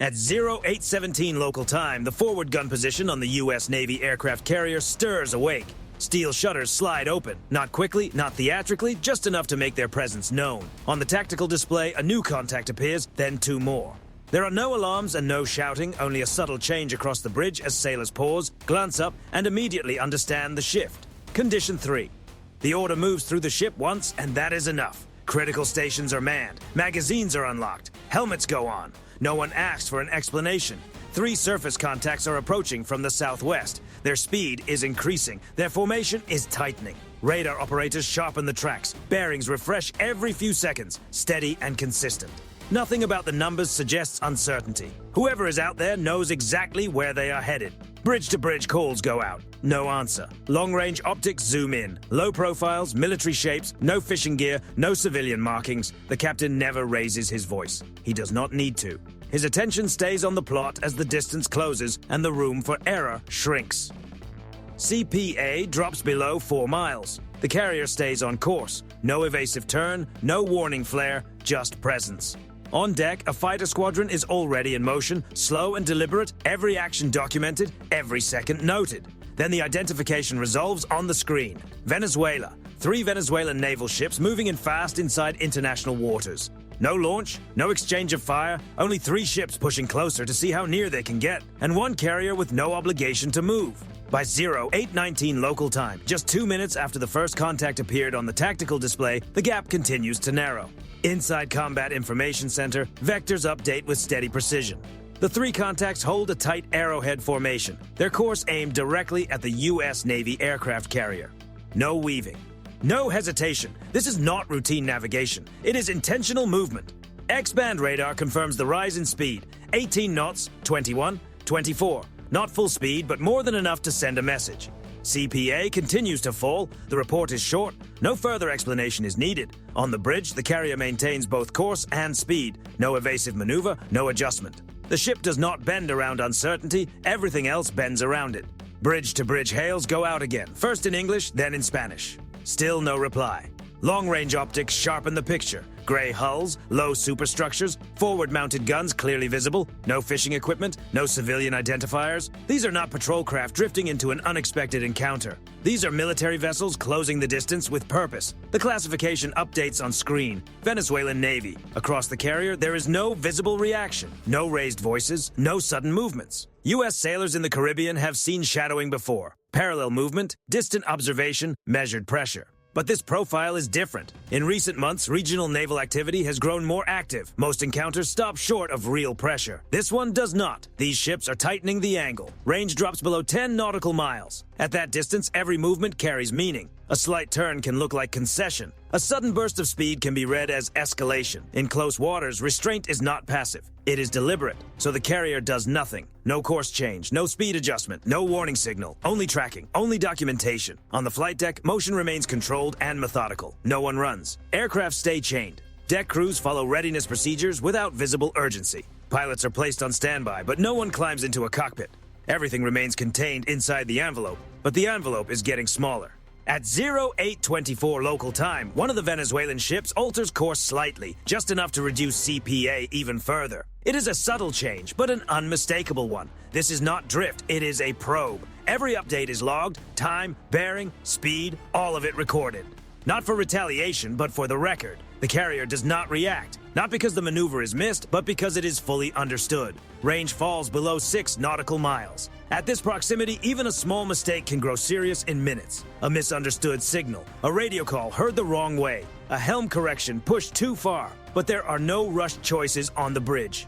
At 0817 local time, the forward gun position on the U.S. Navy aircraft carrier stirs awake. Steel shutters slide open, not quickly, not theatrically, just enough to make their presence known. On the tactical display, a new contact appears, then two more. There are no alarms and no shouting, only a subtle change across the bridge as sailors pause, glance up, and immediately understand the shift. Condition 3. The order moves through the ship once, and that is enough. Critical stations are manned, magazines are unlocked, helmets go on. No one asks for an explanation. 3 surface contacts are approaching from the southwest. Their speed is increasing. Their formation is tightening. Radar operators sharpen the tracks. Bearings refresh every few seconds, steady and consistent. Nothing about the numbers suggests uncertainty. Whoever is out there knows exactly where they are headed. Bridge-to-bridge calls go out. No answer. Long-range optics zoom in. Low profiles, military shapes, no fishing gear, no civilian markings. The captain never raises his voice. He does not need to. His attention stays on the plot as the distance closes and the room for error shrinks. CPA drops below 4 miles. The carrier stays on course. No evasive turn, no warning flare, just presence. On deck, a fighter squadron is already in motion, slow and deliberate, every action documented, every second noted. Then the identification resolves on the screen. Venezuela. 3 Venezuelan naval ships moving in fast inside international waters. No launch, no exchange of fire, only 3 ships pushing closer to see how near they can get, and 1 carrier with no obligation to move. By 0819 local time, just 2 minutes after the first contact appeared on the tactical display, the gap continues to narrow. Inside Combat Information Center, vectors update with steady precision. The 3 contacts hold a tight arrowhead formation, their course aimed directly at the U.S. Navy aircraft carrier. No weaving. No hesitation. This is not routine navigation. It is intentional movement. X-band radar confirms the rise in speed. 18 knots, 21, 24. Not full speed, but more than enough to send a message. CPA continues to fall. The report is short. No further explanation is needed. On the bridge, the carrier maintains both course and speed. No evasive maneuver, no adjustment. The ship does not bend around uncertainty. Everything else bends around it. Bridge-to-bridge hails go out again, first in English, then in Spanish. Still no reply. Long-range optics sharpen the picture. Gray hulls, low superstructures, forward-mounted guns clearly visible, no fishing equipment, no civilian identifiers. These are not patrol craft drifting into an unexpected encounter. These are military vessels closing the distance with purpose. The classification updates on screen. Venezuelan Navy. Across the carrier, there is no visible reaction, no raised voices, no sudden movements. U.S. sailors in the Caribbean have seen shadowing before. Parallel movement, distant observation, measured pressure. But this profile is different. In recent months, regional naval activity has grown more active. Most encounters stop short of real pressure. This one does not. These ships are tightening the angle. Range drops below 10 nautical miles. At that distance, every movement carries meaning. A slight turn can look like concession. A sudden burst of speed can be read as escalation. In close waters, restraint is not passive. It is deliberate, so the carrier does nothing. No course change, no speed adjustment, no warning signal, only tracking, only documentation. On the flight deck, motion remains controlled and methodical. No one runs. Aircraft stay chained. Deck crews follow readiness procedures without visible urgency. Pilots are placed on standby, but no one climbs into a cockpit. Everything remains contained inside the envelope, but the envelope is getting smaller. At 0824 local time, one of the Venezuelan ships alters course slightly, just enough to reduce CPA even further. It is a subtle change, but an unmistakable one. This is not drift, it is a probe. Every update is logged, time, bearing, speed, all of it recorded. Not for retaliation, but for the record. The carrier does not react, not because the maneuver is missed, but because it is fully understood. Range falls below 6 nautical miles. At this proximity, even a small mistake can grow serious in minutes. A misunderstood signal, a radio call heard the wrong way, a helm correction pushed too far, but there are no rushed choices on the bridge.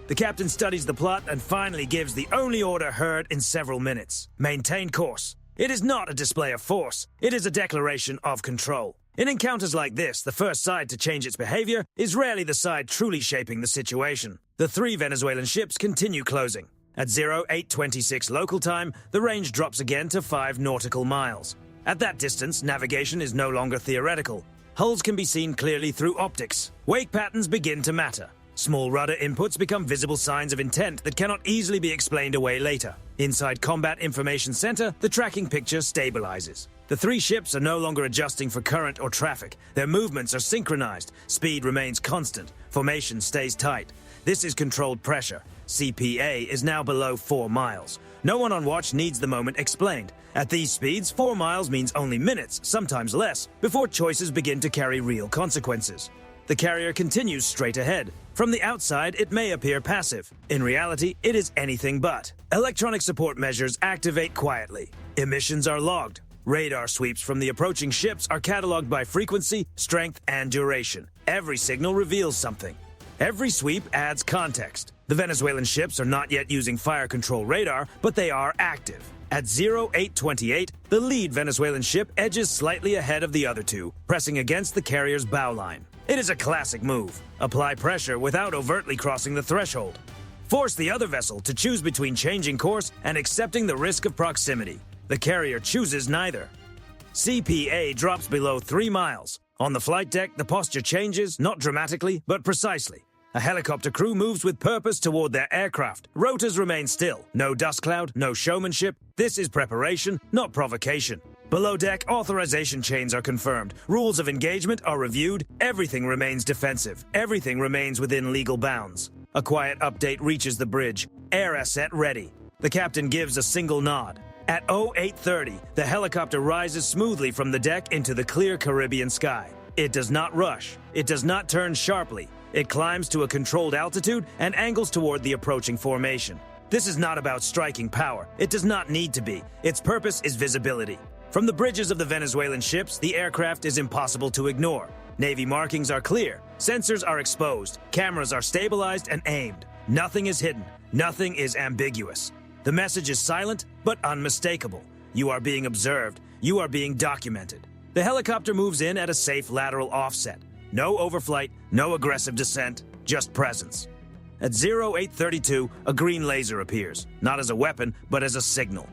The captain studies the plot and finally gives the only order heard in several minutes. Maintain course. It is not a display of force, it is a declaration of control. In encounters like this, the first side to change its behavior is rarely the side truly shaping the situation. The 3 Venezuelan ships continue closing. At 0826 local time, the range drops again to 5 nautical miles. At that distance, navigation is no longer theoretical. Hulls can be seen clearly through optics. Wake patterns begin to matter. Small rudder inputs become visible signs of intent that cannot easily be explained away later. Inside Combat Information Center, the tracking picture stabilizes. The 3 ships are no longer adjusting for current or traffic. Their movements are synchronized. Speed remains constant. Formation stays tight. This is controlled pressure. CPA is now below 4 miles. No one on watch needs the moment explained. At these speeds, 4 miles means only minutes, sometimes less, before choices begin to carry real consequences. The carrier continues straight ahead. From the outside, it may appear passive. In reality, it is anything but. Electronic support measures activate quietly. Emissions are logged. Radar sweeps from the approaching ships are cataloged by frequency, strength, and duration. Every signal reveals something. Every sweep adds context. The Venezuelan ships are not yet using fire control radar, but they are active. At 0828, the lead Venezuelan ship edges slightly ahead of the other two, pressing against the carrier's bow line. It is a classic move. Apply pressure without overtly crossing the threshold. Force the other vessel to choose between changing course and accepting the risk of proximity. The carrier chooses neither. CPA drops below 3 miles. On the flight deck, the posture changes, not dramatically, but precisely. A helicopter crew moves with purpose toward their aircraft. Rotors remain still. No dust cloud, no showmanship. This is preparation, not provocation. Below deck, authorization chains are confirmed. Rules of engagement are reviewed. Everything remains defensive. Everything remains within legal bounds. A quiet update reaches the bridge. Air asset ready. The captain gives a single nod. At 0830, the helicopter rises smoothly from the deck into the clear Caribbean sky. It does not rush. It does not turn sharply. It climbs to a controlled altitude and angles toward the approaching formation. This is not about striking power. It does not need to be. Its purpose is visibility. From the bridges of the Venezuelan ships, the aircraft is impossible to ignore. Navy markings are clear. Sensors are exposed. Cameras are stabilized and aimed. Nothing is hidden. Nothing is ambiguous. The message is silent, but unmistakable. You are being observed. You are being documented. The helicopter moves in at a safe lateral offset. No overflight, no aggressive descent, just presence. At 0832, a green laser appears, not as a weapon, but as a signal.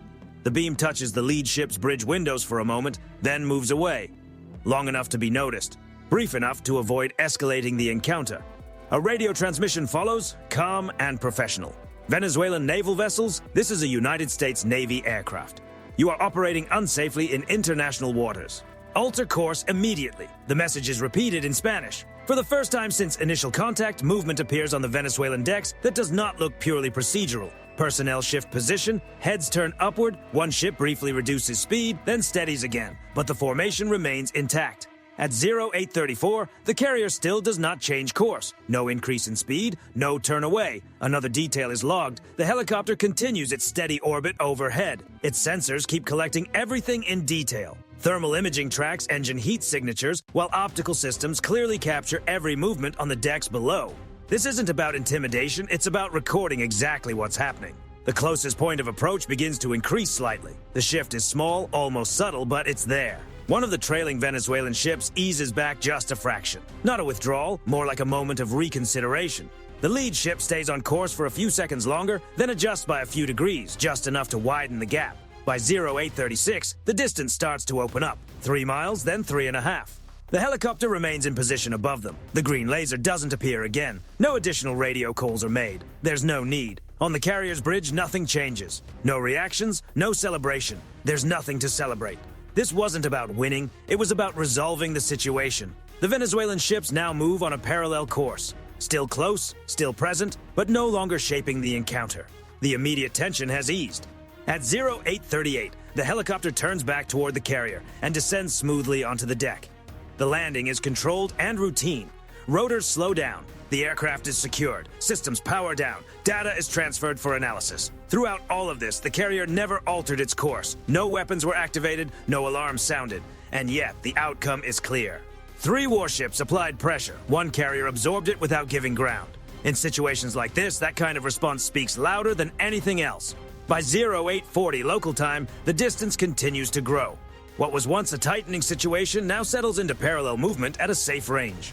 The beam touches the lead ship's bridge windows for a moment, then moves away. Long enough to be noticed, brief enough to avoid escalating the encounter. A radio transmission follows, calm and professional. Venezuelan naval vessels, this is a United States Navy aircraft. You are operating unsafely in international waters. Alter course immediately. The message is repeated in Spanish. For the first time since initial contact, movement appears on the Venezuelan decks that does not look purely procedural. Personnel shift position, heads turn upward, one ship briefly reduces speed, then steadies again, but the formation remains intact. At 0834, the carrier still does not change course. No increase in speed, no turn away. Another detail is logged. The helicopter continues its steady orbit overhead. Its sensors keep collecting everything in detail. Thermal imaging tracks engine heat signatures, while optical systems clearly capture every movement on the decks below. This isn't about intimidation, it's about recording exactly what's happening. The closest point of approach begins to increase slightly. The shift is small, almost subtle, but it's there. One of the trailing Venezuelan ships eases back just a fraction. Not a withdrawal, more like a moment of reconsideration. The lead ship stays on course for a few seconds longer, then adjusts by a few degrees, just enough to widen the gap. By 0836, the distance starts to open up. 3 miles, then 3.5. The helicopter remains in position above them. The green laser doesn't appear again. No additional radio calls are made. There's no need. On the carrier's bridge, nothing changes. No reactions, no celebration. There's nothing to celebrate. This wasn't about winning, it was about resolving the situation. The Venezuelan ships now move on a parallel course. Still close, still present, but no longer shaping the encounter. The immediate tension has eased. At 0838, the helicopter turns back toward the carrier and descends smoothly onto the deck. The landing is controlled and routine. Rotors slow down. The aircraft is secured. Systems power down. Data is transferred for analysis. Throughout all of this, the carrier never altered its course. No weapons were activated, no alarms sounded. And yet, the outcome is clear. 3 warships applied pressure. 1 carrier absorbed it without giving ground. In situations like this, that kind of response speaks louder than anything else. By 0840 local time, the distance continues to grow. What was once a tightening situation now settles into parallel movement at a safe range.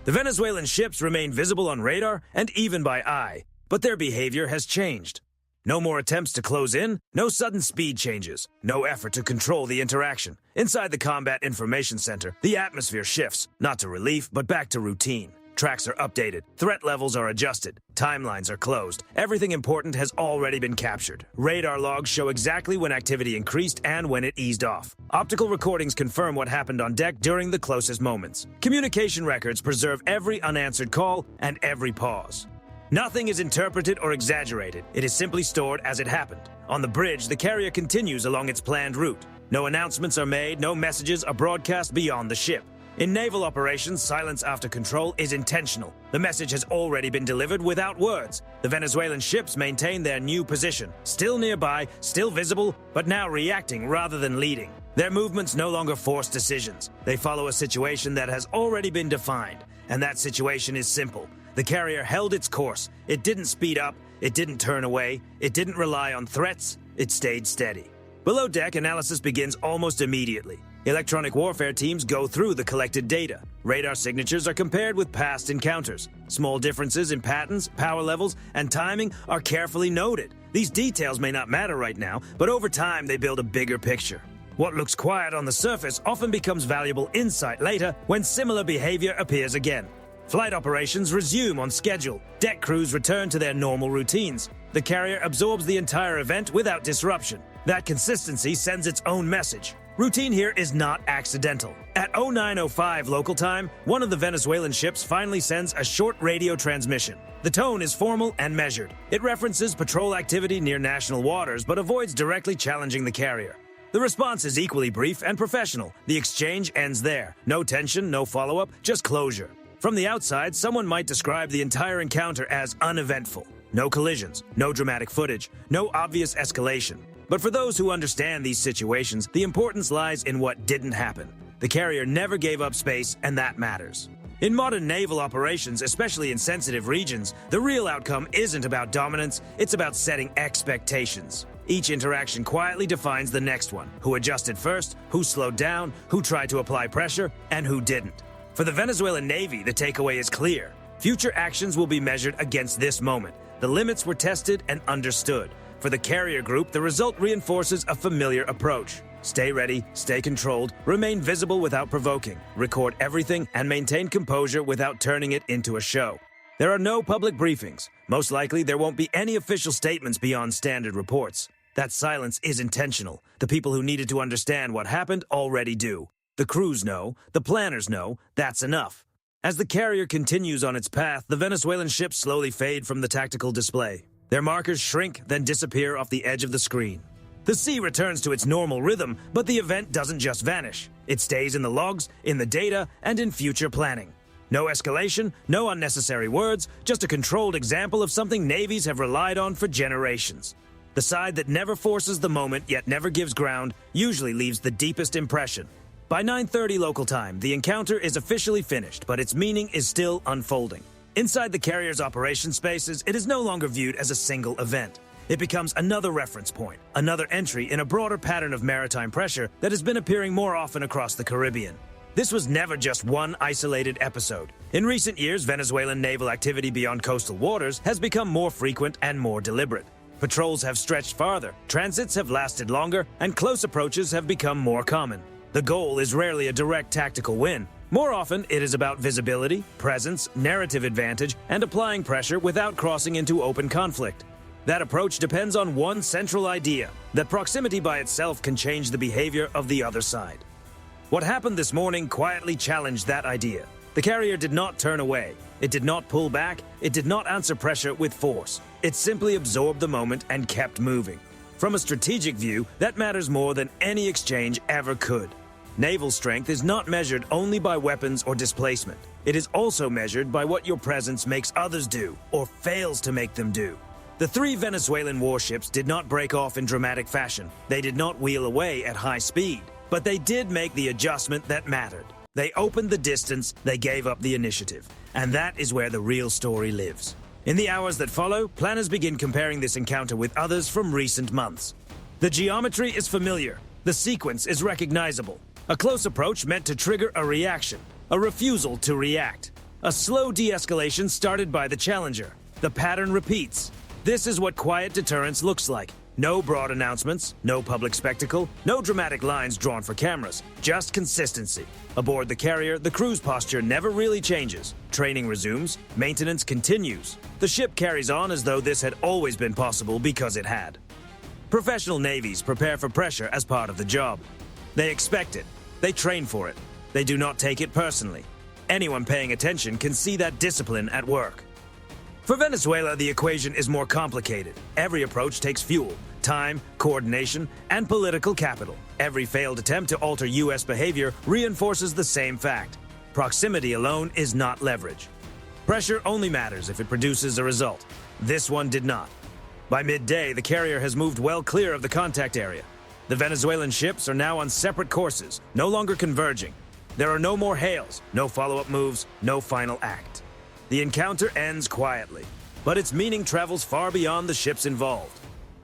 The Venezuelan ships remain visible on radar and even by eye, but their behavior has changed. No more attempts to close in, no sudden speed changes, no effort to control the interaction. Inside the Combat Information Center, the atmosphere shifts, not to relief, but back to routine. Tracks are updated, threat levels are adjusted, timelines are closed. Everything important has already been captured. Radar logs show exactly when activity increased and when it eased off. Optical recordings confirm what happened on deck during the closest moments. Communication records preserve every unanswered call and every pause. Nothing is interpreted or exaggerated. It is simply stored as it happened. On the bridge, the carrier continues along its planned route. No announcements are made, no messages are broadcast beyond the ship. In naval operations, silence after control is intentional. The message has already been delivered without words. The Venezuelan ships maintain their new position, still nearby, still visible, but now reacting rather than leading. Their movements no longer force decisions. They follow a situation that has already been defined, and that situation is simple. The carrier held its course. It didn't speed up, it didn't turn away, it didn't rely on threats, it stayed steady. Below deck, analysis begins almost immediately. Electronic warfare teams go through the collected data. Radar signatures are compared with past encounters. Small differences in patterns, power levels, and timing are carefully noted. These details may not matter right now, but over time they build a bigger picture. What looks quiet on the surface often becomes valuable insight later when similar behavior appears again. Flight operations resume on schedule. Deck crews return to their normal routines. The carrier absorbs the entire event without disruption. That consistency sends its own message. Routine here is not accidental. At 09:05 local time, one of the Venezuelan ships finally sends a short radio transmission. The tone is formal and measured. It references patrol activity near national waters but avoids directly challenging the carrier. The response is equally brief and professional. The exchange ends there. No tension, no follow-up, just closure. From the outside, someone might describe the entire encounter as uneventful. No collisions, no dramatic footage, no obvious escalation. But for those who understand these situations, the importance lies in what didn't happen. The carrier never gave up space, and that matters. In modern naval operations, especially in sensitive regions, the real outcome isn't about dominance, it's about setting expectations. Each interaction quietly defines the next one. Who adjusted first, who slowed down, who tried to apply pressure, and who didn't. For the Venezuelan Navy, the takeaway is clear. Future actions will be measured against this moment. The limits were tested and understood. For the carrier group, the result reinforces a familiar approach. Stay ready, stay controlled, remain visible without provoking, record everything, and maintain composure without turning it into a show. There are no public briefings. Most likely, there won't be any official statements beyond standard reports. That silence is intentional. The people who needed to understand what happened already do. The crews know, the planners know, that's enough. As the carrier continues on its path, the Venezuelan ships slowly fade from the tactical display. Their markers shrink, then disappear off the edge of the screen. The sea returns to its normal rhythm, but the event doesn't just vanish. It stays in the logs, in the data, and in future planning. No escalation, no unnecessary words, just a controlled example of something navies have relied on for generations. The side that never forces the moment yet never gives ground usually leaves the deepest impression. By 9:30 local time, the encounter is officially finished, but its meaning is still unfolding. Inside the carrier's operation spaces, it is no longer viewed as a single event. It becomes another reference point, another entry in a broader pattern of maritime pressure that has been appearing more often across the Caribbean. This was never just one isolated episode. In recent years, Venezuelan naval activity beyond coastal waters has become more frequent and more deliberate. Patrols have stretched farther, transits have lasted longer, and close approaches have become more common. The goal is rarely a direct tactical win. More often, it is about visibility, presence, narrative advantage, and applying pressure without crossing into open conflict. That approach depends on one central idea, that proximity by itself can change the behavior of the other side. What happened this morning quietly challenged that idea. The carrier did not turn away. It did not pull back. It did not answer pressure with force. It simply absorbed the moment and kept moving. From a strategic view, that matters more than any exchange ever could. Naval strength is not measured only by weapons or displacement. It is also measured by what your presence makes others do, or fails to make them do. The 3 Venezuelan warships did not break off in dramatic fashion. They did not wheel away at high speed. But they did make the adjustment that mattered. They opened the distance, they gave up the initiative. And that is where the real story lives. In the hours that follow, planners begin comparing this encounter with others from recent months. The geometry is familiar. The sequence is recognizable. A close approach meant to trigger a reaction, a refusal to react. A slow de-escalation started by the challenger. The pattern repeats. This is what quiet deterrence looks like. No broad announcements, no public spectacle, no dramatic lines drawn for cameras, just consistency. Aboard the carrier, the crew's posture never really changes. Training resumes, maintenance continues. The ship carries on as though this had always been possible because it had. Professional navies prepare for pressure as part of the job. They expect it. They train for it. They do not take it personally. Anyone paying attention can see that discipline at work. For Venezuela, the equation is more complicated. Every approach takes fuel, time, coordination, and political capital. Every failed attempt to alter U.S. behavior reinforces the same fact. Proximity alone is not leverage. Pressure only matters if it produces a result. This one did not. By midday, the carrier has moved well clear of the contact area. The Venezuelan ships are now on separate courses, no longer converging. There are no more hails, no follow-up moves, no final act. The encounter ends quietly, but its meaning travels far beyond the ships involved.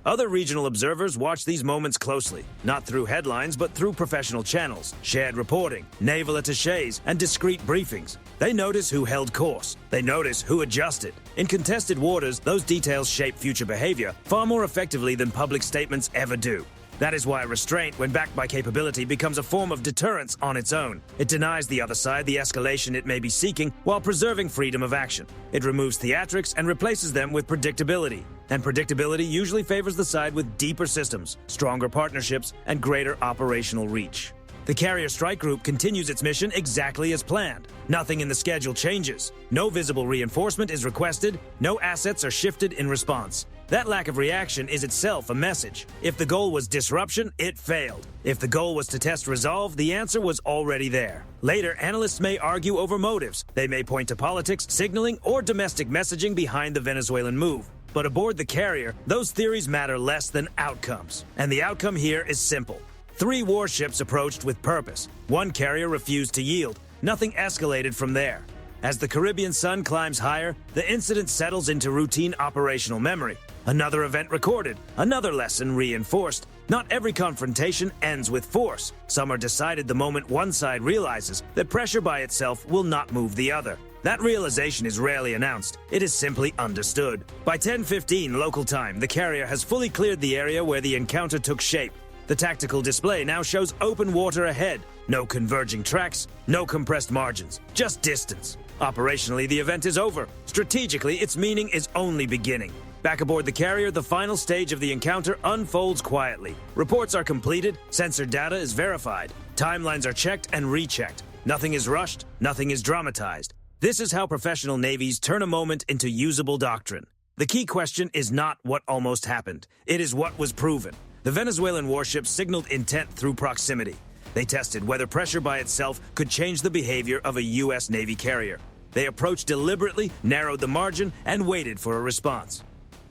Other regional observers watch these moments closely, not through headlines but through professional channels, shared reporting, naval attachés, and discreet briefings. They notice who held course. They notice who adjusted. In contested waters, those details shape future behavior far more effectively than public statements ever do. That is why restraint, when backed by capability, becomes a form of deterrence on its own. It denies the other side the escalation it may be seeking while preserving freedom of action. It removes theatrics and replaces them with predictability. And predictability usually favors the side with deeper systems, stronger partnerships, and greater operational reach. The Carrier Strike Group continues its mission exactly as planned. Nothing in the schedule changes. No visible reinforcement is requested. No assets are shifted in response. That lack of reaction is itself a message. If the goal was disruption, it failed. If the goal was to test resolve, the answer was already there. Later, analysts may argue over motives. They may point to politics, signaling, or domestic messaging behind the Venezuelan move. But aboard the carrier, those theories matter less than outcomes. And the outcome here is simple. 3 warships approached with purpose. 1 carrier refused to yield. Nothing escalated from there. As the Caribbean sun climbs higher, the incident settles into routine operational memory. Another event recorded, another lesson reinforced. Not every confrontation ends with force. Some are decided the moment one side realizes that pressure by itself will not move the other. That realization is rarely announced. It is simply understood. By 10:15 local time, the carrier has fully cleared the area where the encounter took shape. The tactical display now shows open water ahead. No converging tracks, no compressed margins, just distance. Operationally, the event is over. Strategically, its meaning is only beginning. Back aboard the carrier, the final stage of the encounter unfolds quietly. Reports are completed, sensor data is verified, timelines are checked and rechecked. Nothing is rushed, nothing is dramatized. This is how professional navies turn a moment into usable doctrine. The key question is not what almost happened. It is what was proven. The Venezuelan warships signaled intent through proximity. They tested whether pressure by itself could change the behavior of a U.S. Navy carrier. They approached deliberately, narrowed the margin, and waited for a response.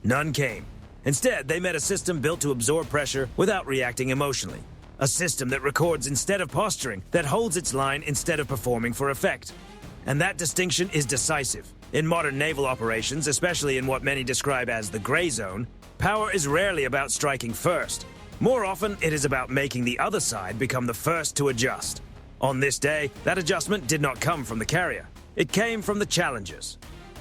None came. Instead, they met a system built to absorb pressure without reacting emotionally. A system that records instead of posturing, that holds its line instead of performing for effect. And that distinction is decisive. In modern naval operations, especially in what many describe as the gray zone, power is rarely about striking first. More often, it is about making the other side become the first to adjust. On this day, that adjustment did not come from the carrier. It came from the challengers.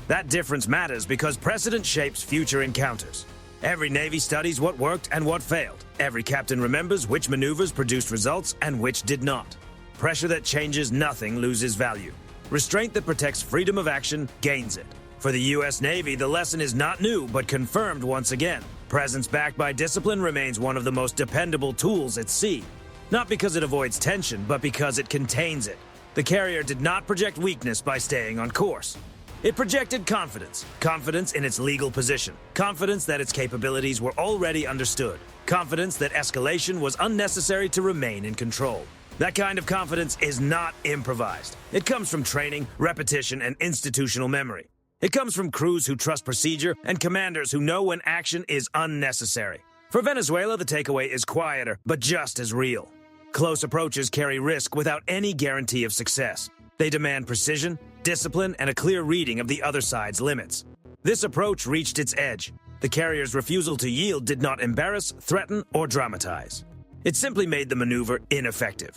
That difference matters because precedent shapes future encounters. Every Navy studies what worked and what failed. Every captain remembers which maneuvers produced results and which did not. Pressure that changes nothing loses value. Restraint that protects freedom of action gains it. For the U.S. Navy, the lesson is not new, but confirmed once again. Presence backed by discipline remains one of the most dependable tools at sea. Not because it avoids tension, but because it contains it. The carrier did not project weakness by staying on course. It projected confidence. Confidence in its legal position. Confidence that its capabilities were already understood. Confidence that escalation was unnecessary to remain in control. That kind of confidence is not improvised. It comes from training, repetition, and institutional memory. It comes from crews who trust procedure and commanders who know when action is unnecessary. For Venezuela, the takeaway is quieter, but just as real. Close approaches carry risk without any guarantee of success. They demand precision, discipline, and a clear reading of the other side's limits. This approach reached its edge. The carrier's refusal to yield did not embarrass, threaten, or dramatize. It simply made the maneuver ineffective.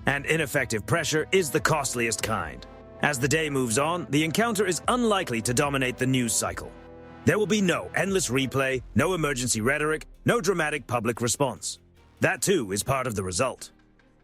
And ineffective pressure is the costliest kind. As the day moves on, the encounter is unlikely to dominate the news cycle. There will be no endless replay, no emergency rhetoric, no dramatic public response. That too is part of the result.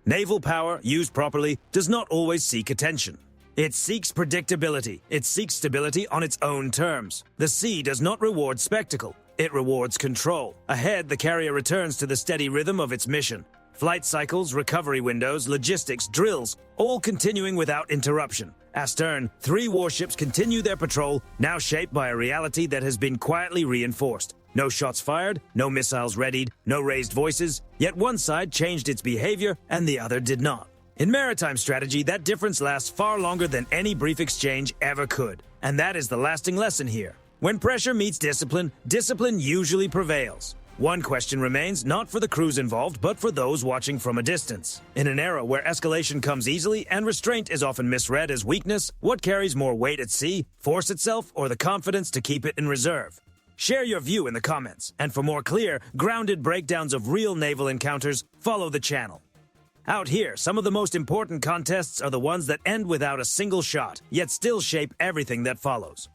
Naval power, used properly, does not always seek attention. It seeks predictability. It seeks stability on its own terms. The sea does not reward spectacle. It rewards control. Ahead, the carrier returns to the steady rhythm of its mission. Flight cycles, recovery windows, logistics, drills, all continuing without interruption. Astern, 3 warships continue their patrol, now shaped by a reality that has been quietly reinforced. No shots fired, no missiles readied, no raised voices, yet one side changed its behavior and the other did not. In maritime strategy, that difference lasts far longer than any brief exchange ever could. And that is the lasting lesson here. When pressure meets discipline, discipline usually prevails. One question remains, not for the crews involved, but for those watching from a distance. In an era where escalation comes easily and restraint is often misread as weakness, what carries more weight at sea, force itself, or the confidence to keep it in reserve? Share your view in the comments, and for more clear, grounded breakdowns of real naval encounters, follow the channel. Out here, some of the most important contests are the ones that end without a single shot, yet still shape everything that follows.